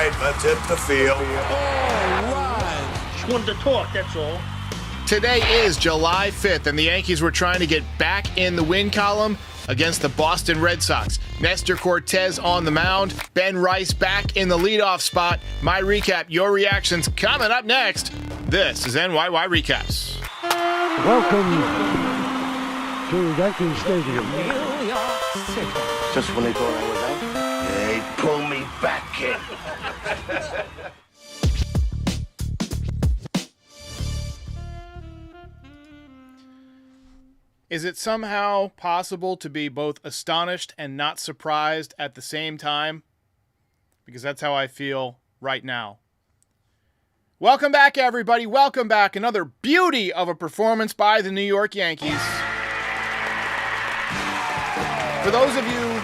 right, let's hit the field. All right. Just wanted to talk, that's all. Today is July 5th, and the Yankees were trying to get back in the win column against the Boston Red Sox. Nestor Cortes on the mound, Ben Rice back in the leadoff spot. My recap, your reactions coming up next. This is NYY Recaps. Welcome to Yankee Stadium. New York City. Just when they thought I was out, they pull me back, kid. Is it somehow possible to be both astonished and not surprised at the same time? Because that's how I feel right now. Welcome back, everybody. Welcome back. Another beauty of a performance by the New York Yankees. For those of you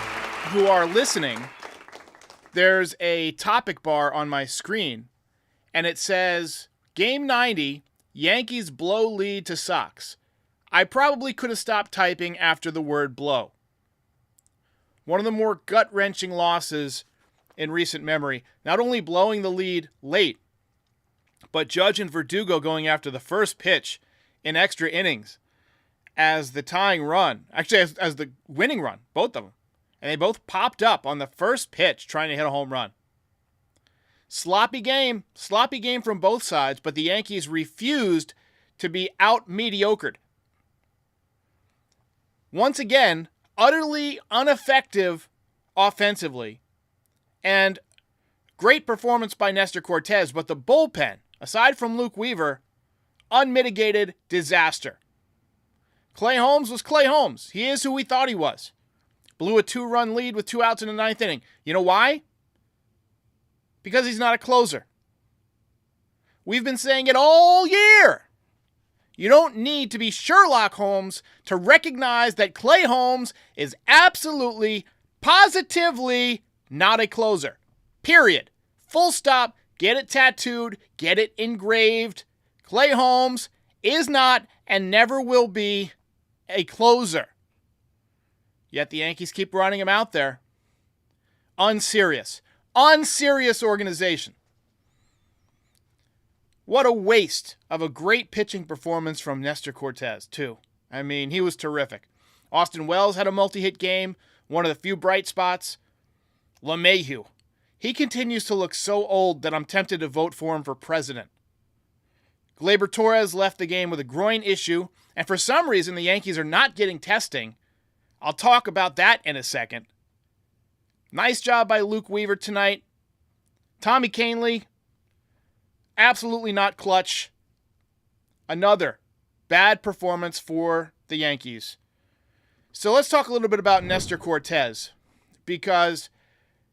who are listening, there's a topic bar on my screen, and it says, Game 90, Yankees blow lead to Sox. I probably could have stopped typing after the word blow. One of the more gut-wrenching losses in recent memory. Not only blowing the lead late, but Judge and Verdugo going after the first pitch in extra innings as the tying run. Actually, as the winning run, both of them. And they both popped up on the first pitch trying to hit a home run. Sloppy game from both sides, but the Yankees refused to be out-mediocred. Once again, utterly ineffective offensively, and great performance by Nestor Cortes, but the bullpen, aside from Luke Weaver, unmitigated disaster. Clay Holmes was Clay Holmes. He is who we thought he was. Blew a 2-run lead with 2 outs in the 9th inning. You know why? Because he's not a closer. We've been saying it all year. You don't need to be Sherlock Holmes to recognize that Clay Holmes is absolutely, positively not a closer. Period. Full stop. Get it tattooed. Get it engraved. Clay Holmes is not and never will be a closer. Yet the Yankees keep running him out there. Unserious. Unserious organization. What a waste of a great pitching performance from Nestor Cortes, too. I mean, he was terrific. Austin Wells had a multi-hit game, one of the few bright spots. LeMahieu. He continues to look so old that I'm tempted to vote for him for president. Gleyber Torres left the game with a groin issue, and for some reason the Yankees are not getting testing. I'll talk about that in a second. Nice job by Luke Weaver tonight. Tommy Kahnle, absolutely not clutch. Another bad performance for the Yankees. So let's talk a little bit about Nestor Cortes, because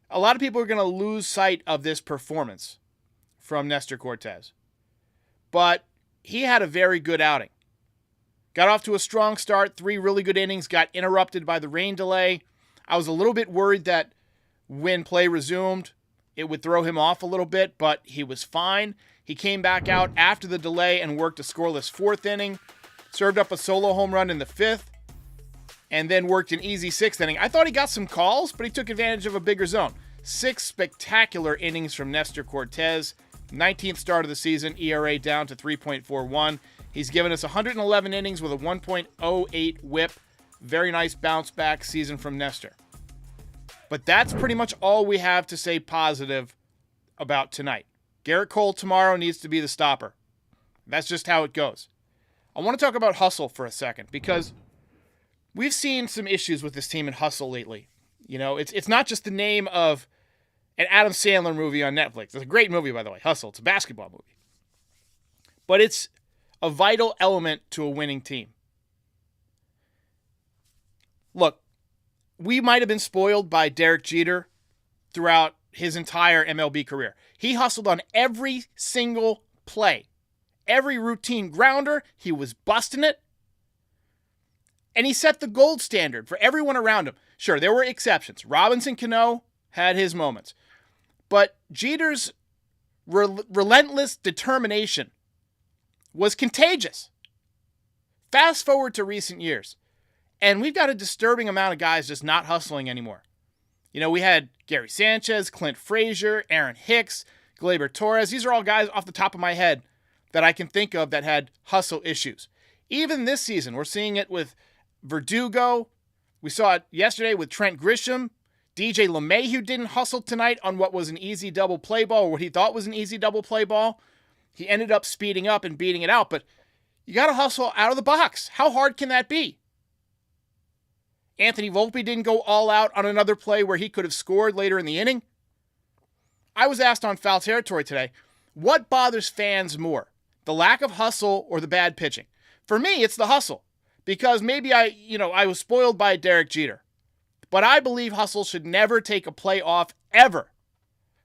a lot of people are going to lose sight of this performance from Nestor Cortes. But he had a very good outing. Got off to a strong start, 3 really good innings, got interrupted by the rain delay. I was a little bit worried that when play resumed, it would throw him off a little bit, but he was fine. He came back out after the delay and worked a scoreless 4th inning, served up a solo home run in the 5th, and then worked an easy 6th inning. I thought he got some calls, but he took advantage of a bigger zone. 6 spectacular innings from Nestor Cortes. 19th start of the season, ERA down to 3.41. He's given us 111 innings with a 1.08 whip. Very nice bounce back season from Nestor. But that's pretty much all we have to say positive about tonight. Garrett Cole tomorrow needs to be the stopper. That's just how it goes. I want to talk about hustle for a second, because we've seen some issues with this team in hustle lately. You know, it's not just the name of an Adam Sandler movie on Netflix. It's a great movie, by the way, Hustle. It's a basketball movie. But it's a vital element to a winning team. Look, we might have been spoiled by Derek Jeter throughout his entire MLB career. He hustled on every single play. Every routine grounder, he was busting it. And he set the gold standard for everyone around him. Sure, there were exceptions. Robinson Cano had his moments. But Jeter's relentless determination was contagious. Fast forward to recent years, and we've got a disturbing amount of guys just not hustling anymore. You know, we had Gary Sanchez, Clint Frazier, Aaron Hicks, Gleyber Torres. These are all guys off the top of my head that I can think of that had hustle issues. Even this season, we're seeing it with Verdugo. We saw it yesterday with Trent Grisham. DJ LeMahieu didn't hustle tonight on what was an easy double play ball, or what he thought was an easy double play ball. He ended up speeding up and beating it out, but you got to hustle out of the box. How hard can that be? Anthony Volpe didn't go all out on another play where he could have scored later in the inning. I was asked on Foul Territory today, what bothers fans more, the lack of hustle or the bad pitching? For me, it's the hustle, because maybe I was spoiled by Derek Jeter. But I believe hustle should never take a play off, ever.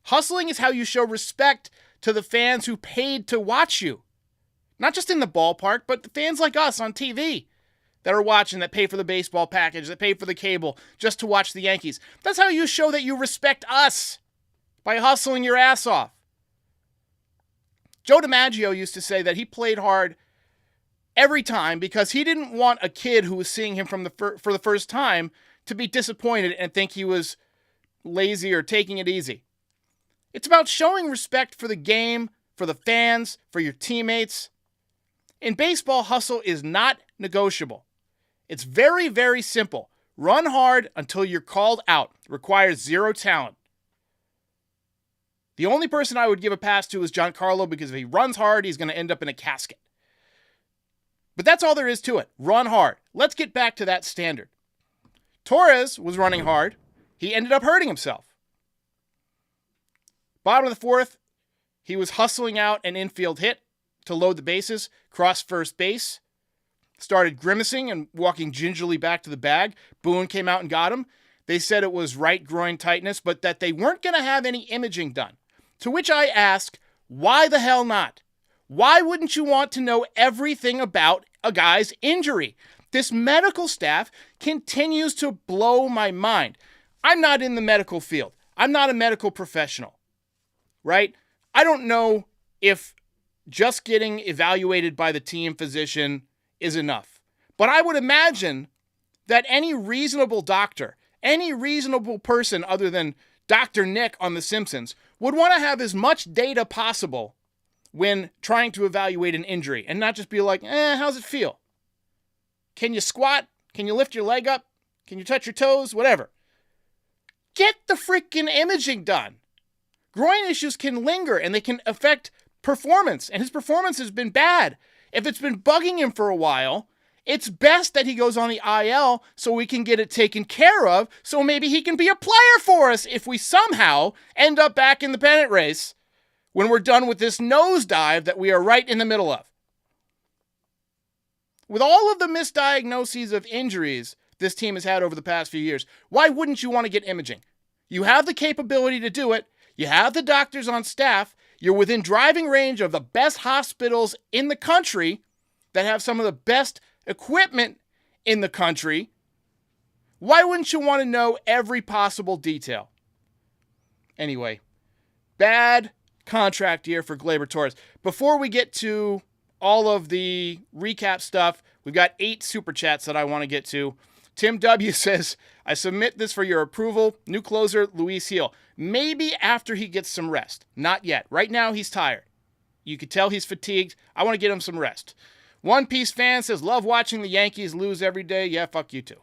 Hustling is how you show respect to the fans who paid to watch you. Not just in the ballpark, but the fans like us on TV that are watching, that pay for the baseball package, that pay for the cable just to watch the Yankees. That's how you show that you respect us, by hustling your ass off. Joe DiMaggio used to say that he played hard every time because he didn't want a kid who was seeing him for the first time to be disappointed and think he was lazy or taking it easy. It's about showing respect for the game, for the fans, for your teammates. In baseball, hustle is not negotiable. It's very, very simple. Run hard until you're called out. It requires zero talent. The only person I would give a pass to is Giancarlo, because if he runs hard, he's going to end up in a casket. But that's all there is to it. Run hard. Let's get back to that standard. Torres was running hard. He ended up hurting himself. Bottom of the fourth, he was hustling out an infield hit to load the bases, crossed first base, started grimacing and walking gingerly back to the bag. Boone came out and got him. They said it was right groin tightness, but that they weren't going to have any imaging done. To which I ask, why the hell not? Why wouldn't you want to know everything about a guy's injury? This medical staff continues to blow my mind. I'm not in the medical field. I'm not a medical professional, right? I don't know if just getting evaluated by the team physician is enough. But I would imagine that any reasonable doctor, any reasonable person other than Dr. Nick on The Simpsons, would want to have as much data possible when trying to evaluate an injury and not just be like, how's it feel? Can you squat? Can you lift your leg up? Can you touch your toes? Whatever. Get the freaking imaging done. Groin issues can linger and they can affect performance, and his performance has been bad. If it's been bugging him for a while, it's best that he goes on the IL so we can get it taken care of, so maybe he can be a player for us if we somehow end up back in the pennant race when we're done with this nosedive that we are right in the middle of. With all of the misdiagnoses of injuries this team has had over the past few years, why wouldn't you want to get imaging? You have the capability to do it. You have the doctors on staff. You're within driving range of the best hospitals in the country that have some of the best equipment in the country. Why wouldn't you want to know every possible detail? Anyway, bad contract year for Gleyber Torres. Before we get to all of the recap stuff, we've got 8 super chats that I want to get to. Tim W. says, I submit this for your approval. New closer, Luis Heel. Maybe after he gets some rest. Not yet. Right now, he's tired. You could tell he's fatigued. I want to get him some rest. One Piece fan says, love watching the Yankees lose every day. Yeah, fuck you too.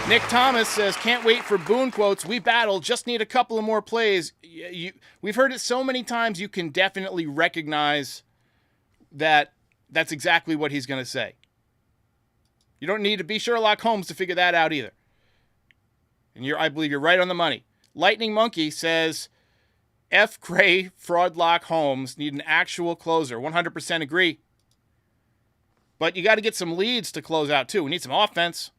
Nick Thomas says, can't wait for Boone quotes. We battle, just need a couple of more plays. We've heard it so many times, you can definitely recognize that that's exactly what he's going to say. You don't need to be Sherlock Holmes to figure that out either. And I believe you're right on the money. Lightning Monkey says, F. Gray, Fraudlock Holmes need an actual closer. 100% agree. But you got to get some leads to close out too. We need some offense.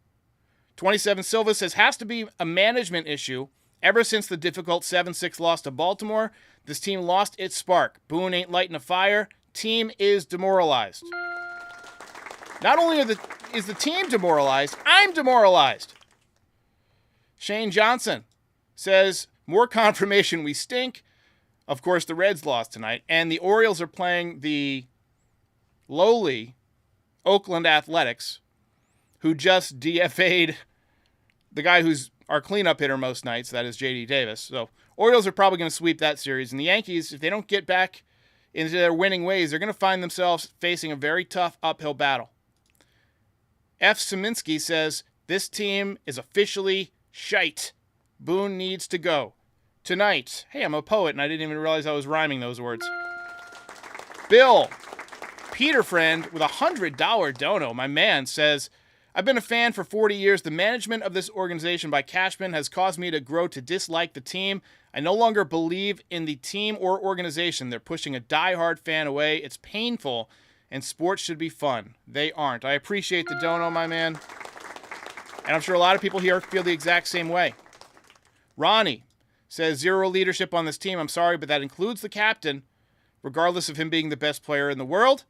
27 Silva says, has to be a management issue. Ever since the difficult 7-6 loss to Baltimore, this team lost its spark. Boone ain't lighting a fire. Team is demoralized. Not only is the team demoralized, I'm demoralized. Shane Johnson says, more confirmation we stink. Of course, the Reds lost tonight, and the Orioles are playing the lowly Oakland Athletics, who just DFA'd the guy who's our cleanup hitter most nights, that is J.D. Davis. So Orioles are probably going to sweep that series. And the Yankees, if they don't get back into their winning ways, they're going to find themselves facing a very tough uphill battle. F. Szyminski says, this team is officially shite. Boone needs to go. Tonight. Hey, I'm a poet, and I didn't even realize I was rhyming those words. Bill, Peter Friend, with $100 dono, my man, says, I've been a fan for 40 years. The management of this organization by Cashman has caused me to grow to dislike the team. I no longer believe in the team or organization. They're pushing a diehard fan away. It's painful, and sports should be fun. They aren't. I appreciate the dono, my man. And I'm sure a lot of people here feel the exact same way. Ronnie says, zero leadership on this team. I'm sorry, but that includes the captain, regardless of him being the best player in the world.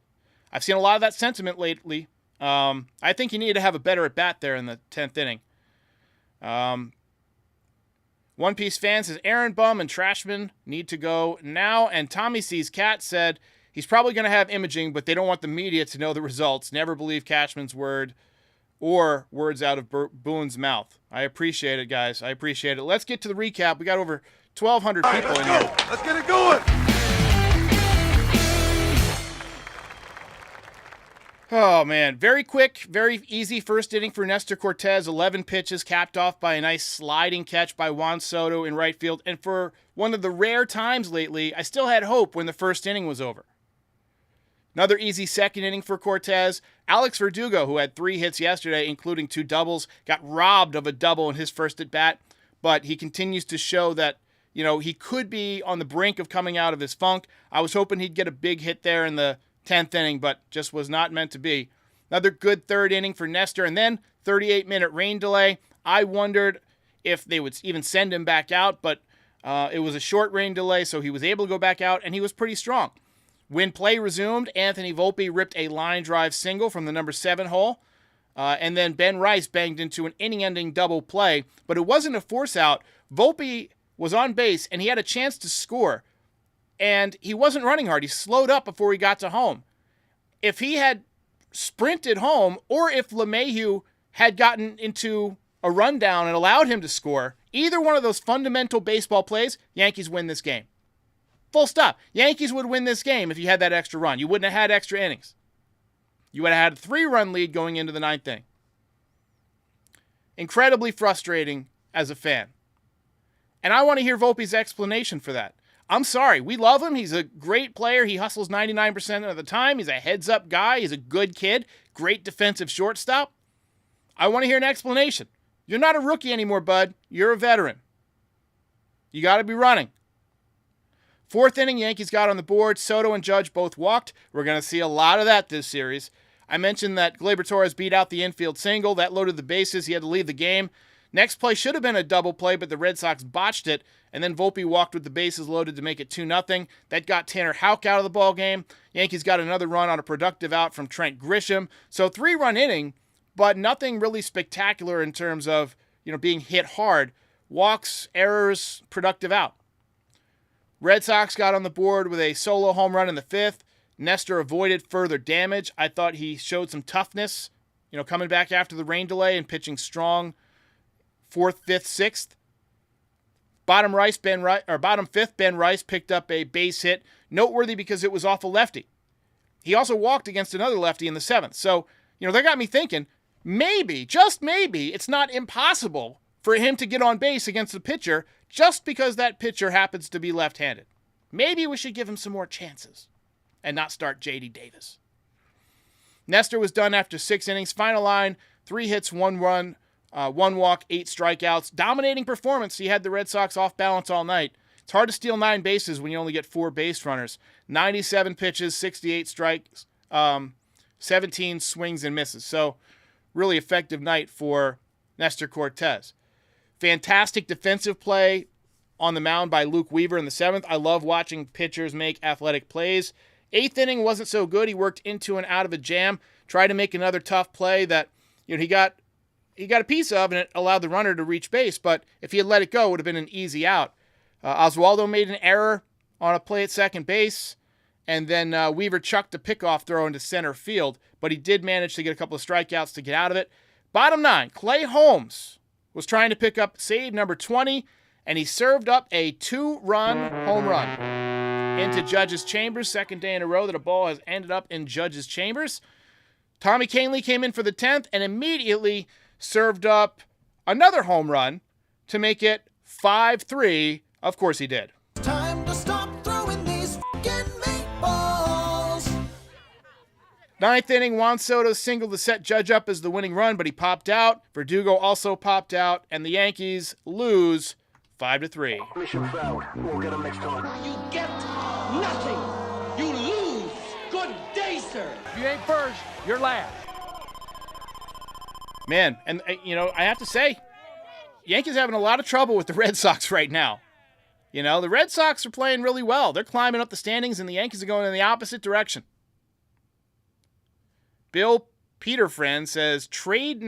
I've seen a lot of that sentiment lately. I think you need to have a better at-bat there in the 10th inning. One Piece fan says, Aaron Bum and Trashman need to go now. And Tommy Sees Cat said, he's probably going to have imaging, but they don't want the media to know the results. Never believe Cashman's word or words out of Boone's mouth. I appreciate it, guys. I appreciate it. Let's get to the recap. We got over 1,200 people in here. Let's get it going. Oh, man. Very quick, very easy first inning for Nestor Cortes. 11 pitches, capped off by a nice sliding catch by Juan Soto in right field. And for one of the rare times lately, I still had hope when the first inning was over. Another easy second inning for Cortes. Alex Verdugo, who had 3 hits yesterday, including 2 doubles, got robbed of a double in his first at-bat. But he continues to show that, he could be on the brink of coming out of his funk. I was hoping he'd get a big hit there in the 10th inning, but just was not meant to be. Another good third inning for Nestor, and then 38-minute rain delay. I wondered if they would even send him back out, but it was a short rain delay, so he was able to go back out, and he was pretty strong. When play resumed, Anthony Volpe ripped a line drive single from the number 7 hole, and then Ben Rice banged into an inning-ending double play, but it wasn't a force out. Volpe was on base, and he had a chance to score, and he wasn't running hard. He slowed up before he got to home. If he had sprinted home, or if LeMahieu had gotten into a rundown and allowed him to score, either one of those fundamental baseball plays, Yankees win this game. Full stop. Yankees would win this game if you had that extra run. You wouldn't have had extra innings. You would have had a 3-run lead going into the 9th inning. Incredibly frustrating as a fan. And I want to hear Volpe's explanation for that. I'm sorry. We love him. He's a great player. He hustles 99% of the time. He's a heads-up guy. He's a good kid. Great defensive shortstop. I want to hear an explanation. You're not a rookie anymore, bud. You're a veteran. You got to be running. 4th inning, Yankees got on the board. Soto and Judge both walked. We're going to see a lot of that this series. I mentioned that Gleyber Torres beat out the infield single. That loaded the bases. He had to leave the game. Next play should have been a double play, but the Red Sox botched it, and then Volpe walked with the bases loaded to make it 2-0. That got Tanner Houck out of the ballgame. Yankees got another run on a productive out from Trent Grisham. So 3-run inning, but nothing really spectacular in terms of being hit hard. Walks, errors, productive out. Red Sox got on the board with a solo home run in the 5th. Nestor avoided further damage. I thought he showed some toughness, coming back after the rain delay and pitching strong 4th, 5th, 6th. Bottom 5th, Ben Rice picked up a base hit, noteworthy because it was off a lefty. He also walked against another lefty in the 7th. So, that got me thinking, maybe, just maybe, it's not impossible for him to get on base against the pitcher just because that pitcher happens to be left-handed. Maybe we should give him some more chances and not start J.D. Davis. Nestor was done after 6 innings. Final line, 3 hits, 1 run, 1 walk, 8 strikeouts. Dominating performance. He had the Red Sox off balance all night. It's hard to steal 9 bases when you only get 4 base runners. 97 pitches, 68 strikes, 17 swings and misses. So really effective night for Nestor Cortes. Fantastic defensive play on the mound by Luke Weaver in the 7th. I love watching pitchers make athletic plays. 8th inning wasn't so good. He worked into and out of a jam, tried to make another tough play that he got a piece of, and it allowed the runner to reach base. But if he had let it go, it would have been an easy out. Oswaldo made an error on a play at second base, and then Weaver chucked a pickoff throw into center field, but he did manage to get a couple of strikeouts to get out of it. Bottom 9, Clay Holmes was trying to pick up save number 20, and he served up a 2-run home run into Judge's chambers. Second day in a row that a ball has ended up in Judge's chambers. Tommy Kahnle came in for the 10th and immediately served up another home run to make it 5-3. Of course he did. Time to stop throwing these fucking meatballs. Ninth inning, Juan Soto singled to set Judge up as the winning run, but he popped out. Verdugo also popped out, and the Yankees lose 5-3. Mission failed. We'll get him next time. You get nothing. You lose. Good day, sir. If you ain't first, you're last. Man, and I have to say, Yankees having a lot of trouble with the Red Sox right now. The Red Sox are playing really well. They're climbing up the standings, and the Yankees are going in the opposite direction. Bill Peterfriend says, trade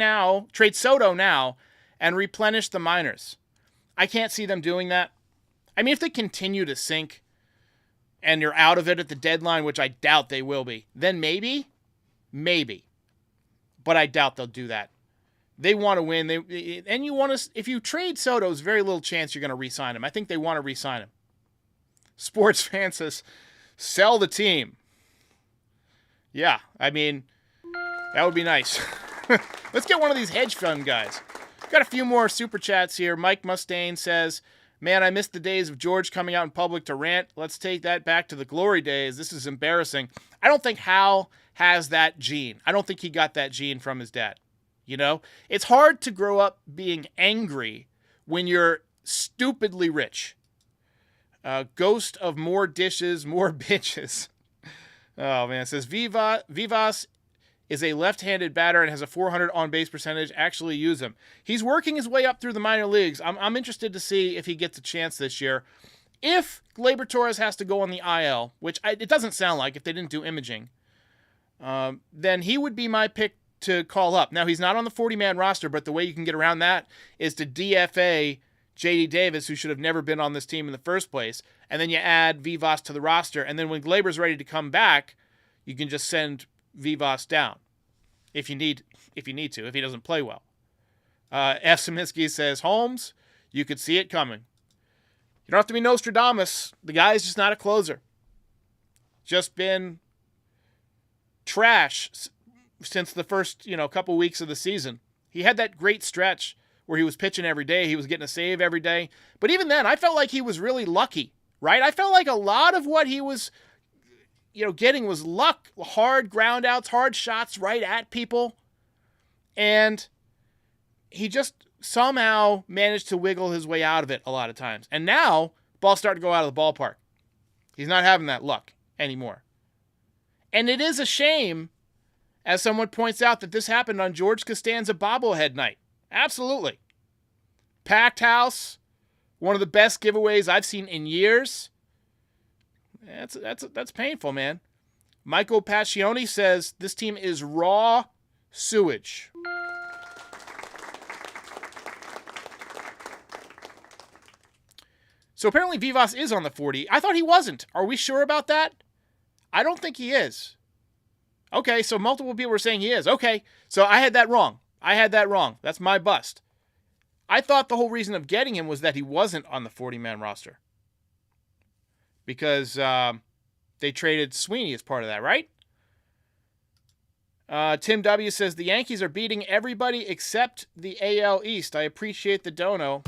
Soto now and replenish the minors. I can't see them doing that. I mean, if they continue to sink and you're out of it at the deadline, which I doubt they will be, then maybe. But I doubt they'll do that. They want to win. If you trade Soto, there's very little chance you're going to re-sign him. I think they want to re-sign him. Sports fan says, sell the team. Yeah, I mean, that would be nice. Let's get one of these hedge fund guys. Got a few more super chats here. Mike Mustaine says, man, I missed the days of George coming out in public to rant. Let's take that back to the glory days. This is embarrassing. I don't think Hal has that gene. I don't think he got that gene from his dad. It's hard to grow up being angry when you're stupidly rich. Ghost of more dishes, more bitches. Oh, man. It says, Vivas is a left-handed batter and has a 400 on-base percentage. Actually use him. He's working his way up through the minor leagues. I'm interested to see if he gets a chance this year. If Gleyber Torres has to go on the IL, which it doesn't sound like if they didn't do imaging, then he would be my pick to call up. Now, he's not on the 40-man roster, but the way you can get around that is to DFA J.D. Davis, who should have never been on this team in the first place, and then you add Vivas to the roster, and then when Gleyber's ready to come back, you can just send Vivas down if you need to, if he doesn't play well. F. Saminsky says, Holmes, you could see it coming. You don't have to be Nostradamus. The guy's just not a closer. Just been trash since the first, couple weeks of the season. He had that great stretch where he was pitching every day. He was getting a save every day. But even then, I felt like he was really lucky, right? I felt like a lot of what he was, getting was luck, hard ground outs, hard shots right at people. And he just somehow managed to wiggle his way out of it a lot of times. And now, ball's starting to go out of the ballpark. He's not having that luck anymore. And it is a shame, as someone points out, that this happened on George Costanza bobblehead night. Absolutely. Packed house. One of the best giveaways I've seen in years. That's painful, man. Michael Pacioni says this team is raw sewage. So apparently Vivas is on the 40. I thought he wasn't. Are we sure about that? I don't think he is. Okay, so multiple people were saying he is. Okay, so I had that wrong. That's my bust. I thought the whole reason of getting him was that he wasn't on the 40-man roster. Because they traded Sweeney as part of that, right? Tim W. says, the Yankees are beating everybody except the AL East. I appreciate the dono.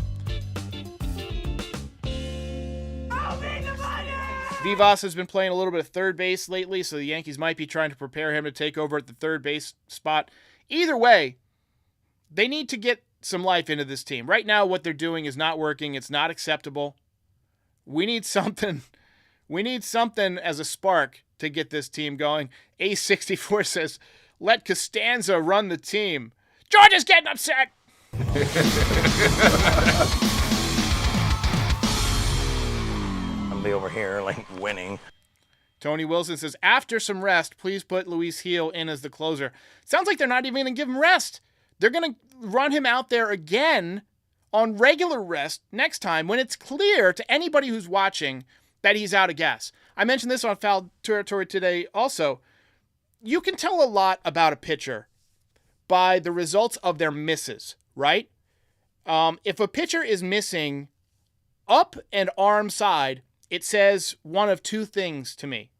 Vivas has been playing a little bit of third base lately, so the Yankees might be trying to prepare him to take over at the third base spot. Either way, they need to get some life into this team. Right now, what they're doing is not working. It's not acceptable. We need something. We need something as a spark to get this team going. A64 says, let Costanza run the team. George is getting upset. Over here, winning. Tony Wilson says, after some rest, please put Luis Gil in as the closer. Sounds like they're not even going to give him rest. They're going to run him out there again on regular rest next time when it's clear to anybody who's watching that he's out of gas. I mentioned this on Foul Territory today also. You can tell a lot about a pitcher by the results of their misses, right? If a pitcher is missing up and arm side, it says one of two things to me,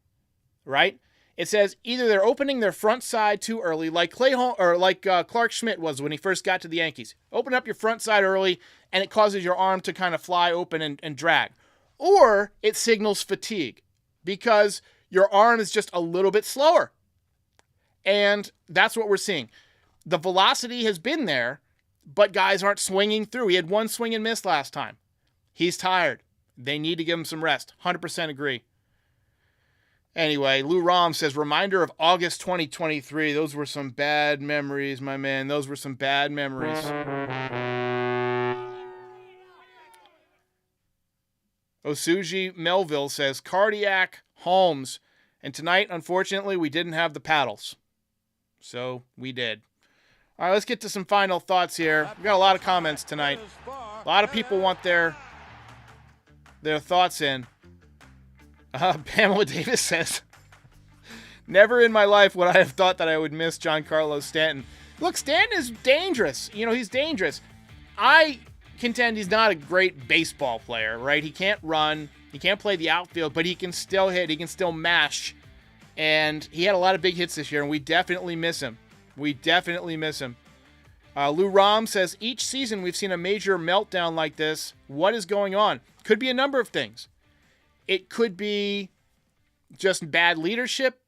right? It says either they're opening their front side too early, like Clark Schmidt was when he first got to the Yankees. Open up your front side early, and it causes your arm to kind of fly open and drag. Or it signals fatigue because your arm is just a little bit slower. And that's what we're seeing. The velocity has been there, but guys aren't swinging through. He had one swing and miss last time. He's tired. They need to give him some rest. 100% agree. Anyway, Lou Rom says, reminder of August 2023. Those were some bad memories, my man. Those were some bad memories. Osuji Melville says, cardiac Holmes. And tonight, unfortunately, we didn't have the paddles. So we did. All right, let's get to some final thoughts here. We've got a lot of comments tonight. A lot of people want their thoughts in. Pamela Davis says, never in my life would I have thought that I would miss Giancarlo Stanton. Look, Stanton is dangerous. He's dangerous. I contend he's not a great baseball player, right? He can't run. He can't play the outfield, but he can still hit. He can still mash. And he had a lot of big hits this year, and we definitely miss him. We definitely miss him. Lou Rom says, each season we've seen a major meltdown like this. What is going on? Could be a number of things. It could be just bad leadership.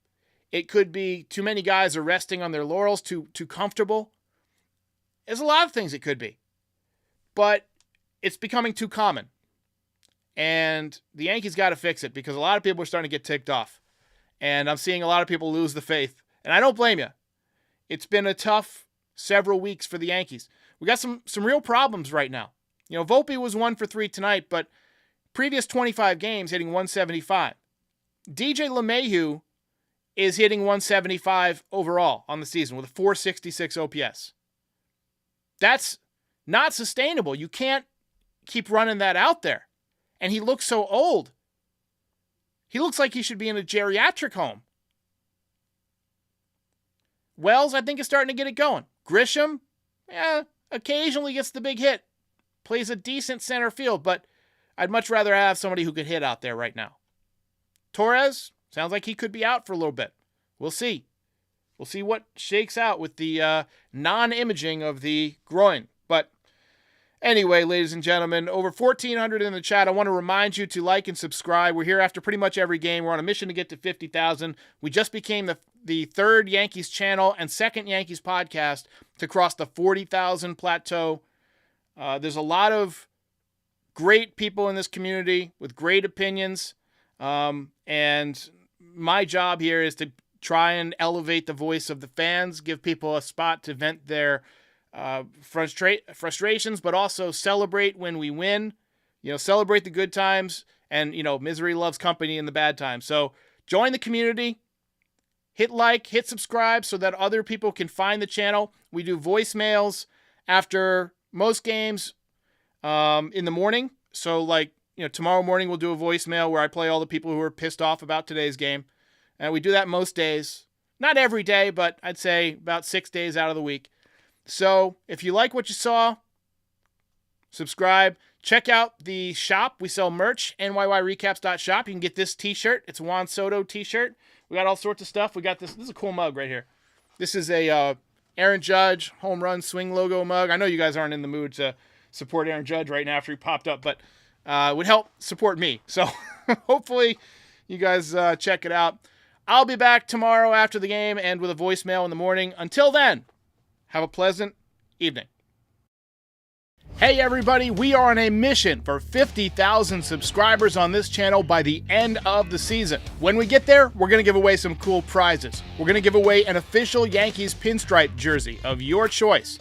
It could be too many guys are resting on their laurels, too comfortable. There's a lot of things it could be. But it's becoming too common. And the Yankees got to fix it because a lot of people are starting to get ticked off. And I'm seeing a lot of people lose the faith. And I don't blame you. It's been a tough several weeks for the Yankees. We got some real problems right now. Volpe was 1 for 3 tonight, but previous 25 games hitting 175. DJ LeMahieu is hitting 175 overall on the season with a 466 OPS. That's not sustainable. You can't keep running that out there. And he looks so old. He looks like he should be in a geriatric home. Wells, I think, is starting to get it going. Grisham, occasionally gets the big hit. Plays a decent center field, but I'd much rather have somebody who could hit out there right now. Torres, sounds like he could be out for a little bit. We'll see. We'll see what shakes out with the non-imaging of the groin. But anyway, ladies and gentlemen, over 1,400 in the chat. I want to remind you to like and subscribe. We're here after pretty much every game. We're on a mission to get to 50,000. We just became the third Yankees channel and second Yankees podcast to cross the 40,000 plateau. There's a lot of great people in this community with great opinions. And my job here is to try and elevate the voice of the fans, give people a spot to vent their frustrations, but also celebrate when we win, celebrate the good times, and, misery loves company in the bad times. So join the community, hit like, hit subscribe so that other people can find the channel. We do voicemails after most games in the morning. So tomorrow morning we'll do a voicemail where I play all the people who are pissed off about today's game. And we do that most days. Not every day, but I'd say about 6 days out of the week. So if you like what you saw, subscribe. Check out the shop. We sell merch, NYYRecaps.shop. You can get this t-shirt. It's a Juan Soto t-shirt. We got all sorts of stuff. We got this. This is a cool mug right here. This is a Aaron Judge home run swing logo mug. I know you guys aren't in the mood to support Aaron Judge right now after he popped up, but it would help support me. So hopefully you guys check it out. I'll be back tomorrow after the game and with a voicemail in the morning. Until then, have a pleasant evening. Hey everybody, we are on a mission for 50,000 subscribers on this channel by the end of the season. When we get there, we're going to give away some cool prizes. We're going to give away an official Yankees pinstripe jersey of your choice,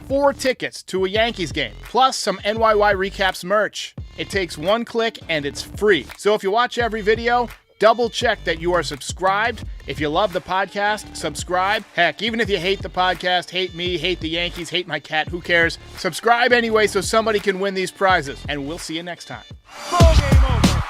4 tickets to a Yankees game, plus some NYY Recaps merch. It takes 1 click and it's free. So if you watch every video, double check that you are subscribed. If you love the podcast, subscribe. Heck, even if you hate the podcast, hate me, hate the Yankees, hate my cat, who cares? Subscribe anyway so somebody can win these prizes. And we'll see you next time. Ball game over.